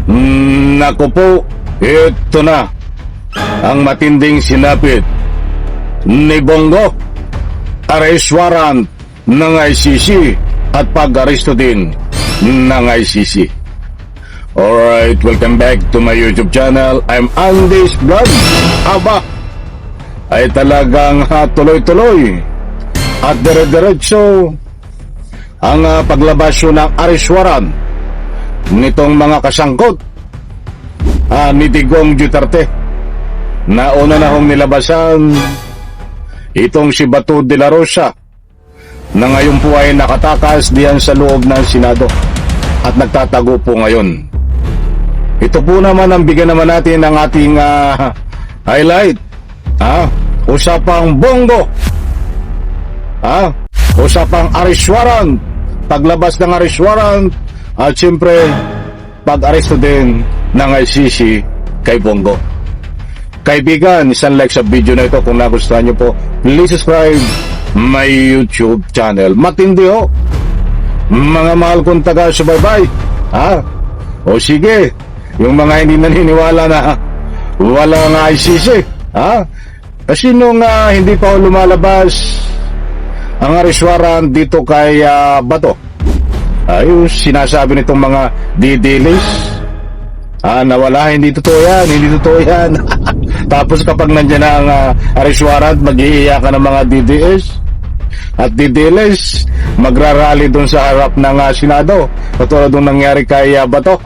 Naku po, ito na ang matinding sinapit ni Bongo. Arrest warrant ng ICC at pag-aresto din ng ICC. Alright, welcome back to my YouTube channel. I'm Andy's Vlog. Aba, ay talagang tuloy-tuloy at dire-diretso ang paglabas ng arrest warrant nitong mga kasangkot ni Digong Duterte. Nauna na hong nilabasan itong si Bato de la Rosa na ngayon po ay nakatakas diyan sa loob ng Senado at nagtatago po ngayon. Ito po naman ang bigyan naman natin ng ating highlight. Usapang Bongo. Usapang arrest warrant. Paglabas ng arrest warrant at siyempre pag-aresto din ng ICC kay Bongo. Kaibigan, isang like sa video na ito kung nagustuhan nyo po. Please subscribe my YouTube channel. Matindi ho, mga mahal kong taga-subaybay. O sige, yung mga hindi naniniwala na walang ICC. Kasi nung hindi pa lumalabas ang arrest warrant dito kay Bato, yung sinasabi nitong mga didilis, nawala, hindi totoo yan. Tapos kapag nandiyan na ang arrest warrant, mag-iiyakan ng mga DDS at DDLS, magrarally dun sa harap ng Senado, katulad nung nangyari kay Bato.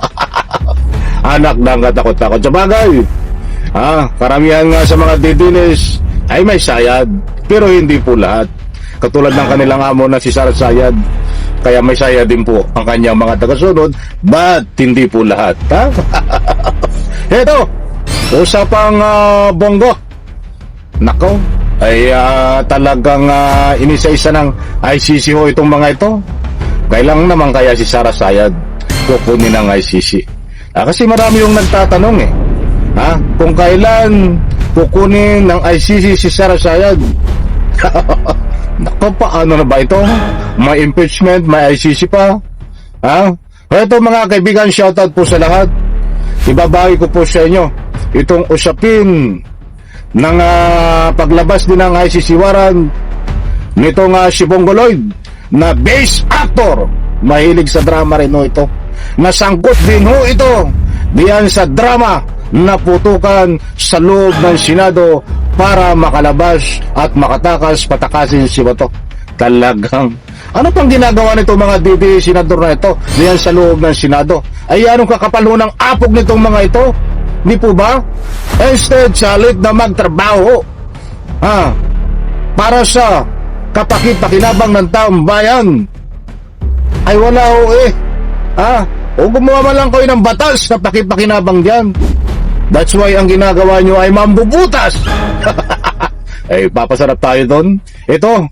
Anak ng katakot-takot. Sabagay, karamihan nga sa mga DDLS ay may sayad, pero hindi po lahat. Katulad ng kanilang amo na si Sara Sayad, kaya may sayad din po ang kanyang mga tagasunod, but hindi po lahat. Ito, usapang Bongo. Nako, ay talagang inisa-isa ng ICC ho itong mga ito. Kailang naman kaya si Sara Sayad kukunin ng ICC? Kasi marami yung nagtatanong kung kailan kukunin ng ICC si Sara Sayad. Nako, paano na ba ito? May impeachment, may ICC pa. Ito mga kaibigan, shoutout po sa lahat. Ibabagi ko po sa inyo itong usapin ng paglabas din ng ICC warrant nitong si Bongo Lloyd na base actor. Mahilig sa drama rin ho ito. Nasangkot din ho ito diyan sa drama na putukan sa loob ng Senado para makalabas at makatakas, patakasin si Bato. Talagang ano pang ginagawa nito mga DD senador na ito diyan sa loob ng Senado? Ay anong kakapalo ng apog nitong mga ito? Di po ba? Instead, salit na magtrabaho para sa kapakinabangan ng taong bayan, ay wala ho o gumawa man lang kayo ng batas na pakipakinabang dyan. That's why ang ginagawa nyo ay mambubutas. Ay papasarap tayo doon. Ito,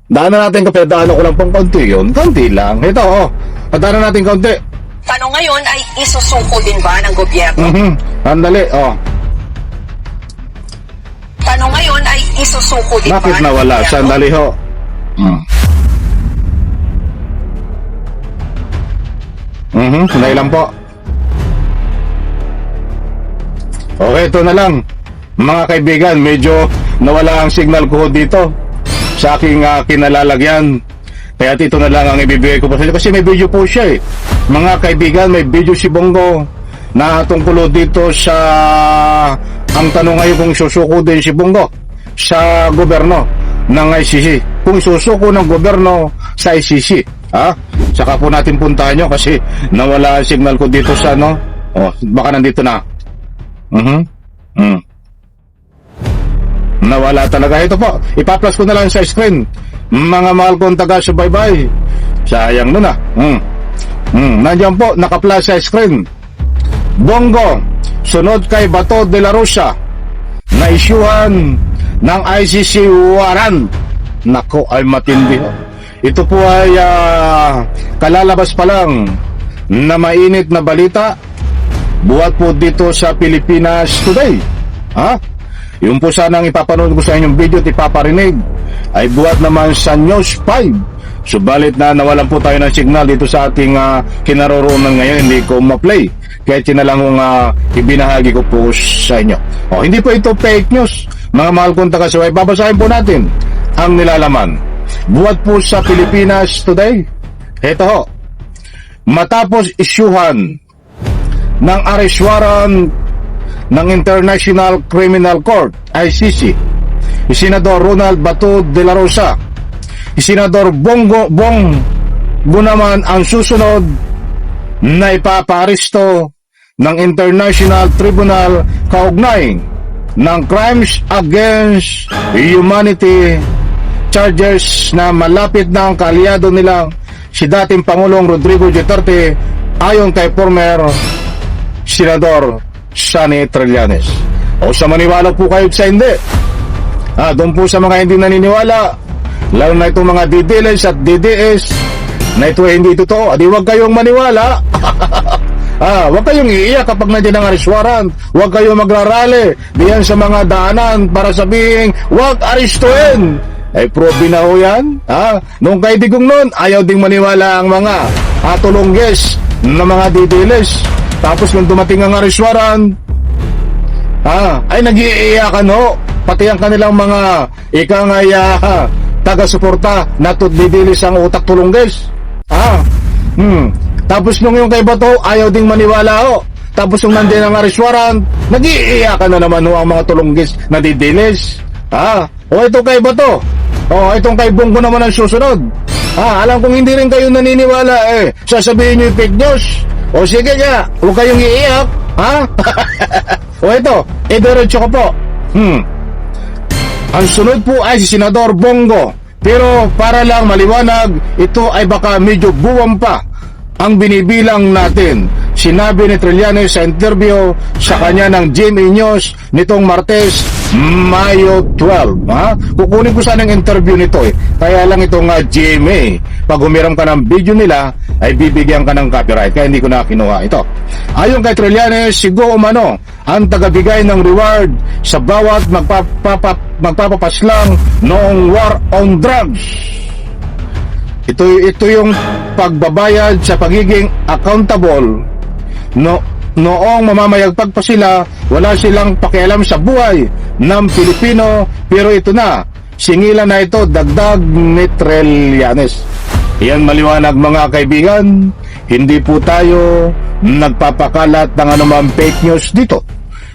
daanan natin kape, daanan ko lang pang konti yun. Konti lang. Ito, daanan natin konti. Tanong ngayon ay isusuko din ba ng gobyerno? Andali, Tanong ngayon ay isusuko din bakit ba ng nawala? gobyerno? Sandali ho. Sandali lang po. Okay, ito na lang. Mga kaibigan, medyo nawala ang signal ko dito sa aking kinalalagyan. Kaya ito na lang ang ibibigay ko po sa inyo. Kasi may video po siya Mga kaibigan, may video si Bongo na tungkol dito sa ang tanong ngayon kung susuko din si Bongo sa gobyerno ng ICC. Kung susuko ng gobyerno sa ICC. Saka po natin puntahan nyo kasi nawala ang signal ko dito sa baka nandito na. Nawala talaga. Ito po, ipa-plus ko na lang sa screen. Mga mahal kong taga-subaybay, sayang nun nandiyan po, naka-plus sa screen. Bongo, sunod kay Bato de la Rosa, na isyuhan ng ICC warrant. Nako, ay matindi. Ito po ay kalalabas pa lang na mainit na balita. Buhat po dito sa Pilipinas Today. Yung po sanang ipapanood ko sa inyong video at ipaparinig ay buhat naman sa News 5 Subalit na nawalan po tayo ng signal dito sa ating kinaroroonan ngayon, hindi ko ma-play. Kaya tinalang kong ibinahagi ko po sa inyo. Hindi po ito fake news. Mga mahal kong taga-suway, babasahin po natin ang nilalaman. Buhat po sa Pilipinas Today. Ito ho. Matapos isyuhan ng arrest warrant ng International Criminal Court, ICC, Senador Ronald Bato de la Rosa, Senador Bongo naman ang susunod na ipapaaresto ng International Tribunal kaugnay ng Crimes Against Humanity charges na malapit na ang kaalyado nilang si dating Pangulong Rodrigo Duterte ayon kay former Senador Sonny Trillanes. O sa maniwala po kayo sa hindi, doon po sa mga hindi naniniwala, lalo na itong mga DDLs at DDS na ito hindi totoo, di huwag kayong maniwala. Huwag kayong iiyak kapag nandiyan ang arrest warrant. Huwag kayong magrarally diyan sa mga daanan para sabihin, huwag arestuin. Probe na ho yan. Nung kay Digong noon, ayaw ding maniwala ang mga tulongges na mga DDLs. Tapos nung dumating ang arrest warrant, ay nag-iiyakan ho. Pati ang kanilang mga taga-suporta na didilis ang utak tulongges. Tapos nung yung kay Bato, ayaw ding maniwala ho. Tapos nung nandiyan ang arrest warrant, nag-iiyakan na naman ho ang mga tulongges na didilis. Ito kay Bato. Itong kay Bongo naman ang susunod. Alam kong hindi rin kayo naniniwala sasabihin nyo yung fake news. Sige nga, huwag kayong iiyak. Ito, diretso ko po. Ang sunod po ay si Senador Bongo. Pero para lang maliwanag, ito ay baka medyo buwang pa ang binibilang natin. Sinabi ni Trillanes sa interview sa kanya ng GMA News nitong Martes, Mayo 12. Kukunin ko sana ng interview nito Kaya lang itong GMA, pag humiram ka ng video nila, ay bibigyan ka ng copyright. Kaya hindi ko na kinuha ito. Ayon kay Trillanes, sigo umano ang tagabigay ng reward sa bawat magpapapaslang noong war on drugs. Ito yung pagbabayad sa pagiging accountable. Noong mamamayagpag pa sila, wala silang pakialam sa buhay ng Pilipino, pero ito na, singilan na ito, dagdag ni Trillanes. Yan maliwanag mga kaibigan, hindi po tayo nagpapakalat ng anumang fake news dito.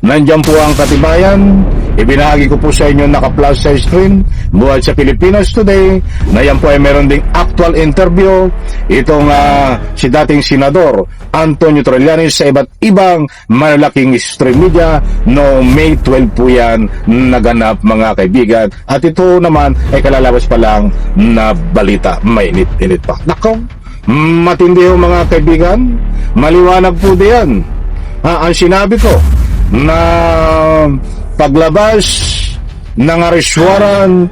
Nandiyan po ang katibayan. Ibinahagi ko po sa inyo naka-plus sa screen buhat sa Pilipinas Today na yan po ay meron ding actual interview itong si dating Senador Antonio Trillanes sa iba't ibang malalaking stream media no May 12 po yan naganap mga kaibigan, at ito naman ay kalalabas pa lang na balita, mainit-init pa. Nako, matindi ho mga kaibigan, maliwanag po diyan ang sinabi ko na paglabas ng arrest warrant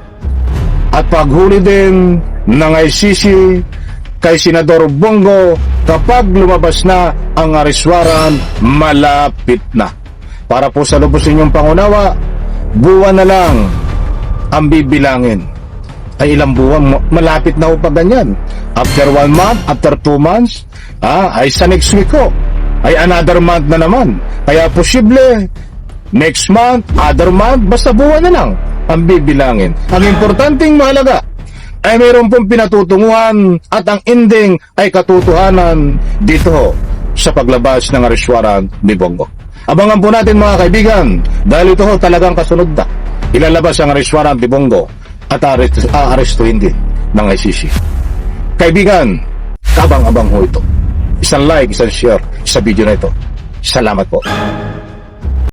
at paghuli din ng ICC kay Senador Bongo, kapag lumabas na ang arrest warrant, malapit na. Para po sa lubos ninyong pangunawa, buwan na lang ang bibilangin. Ay ilang buwan, malapit na po pa ganyan. After 1 month, after 2 months, ay sa next week ko, ay another month na naman. Kaya posible next month, other month, basta buwan na lang ang bibilangin. Ang importanteng mahalaga ay mayroon pong pinatutunguhan at ang ending ay katotohanan dito sa paglabas ng arrest warrant ni Bongo. Abangan po natin mga kaibigan, dahil ito talagang kasunod na ilalabas ang arrest warrant ni Bongo at arestuhin din ng ICC. Kaibigan, abang-abang ho ito. Isang like, isang share sa video na ito. Salamat po.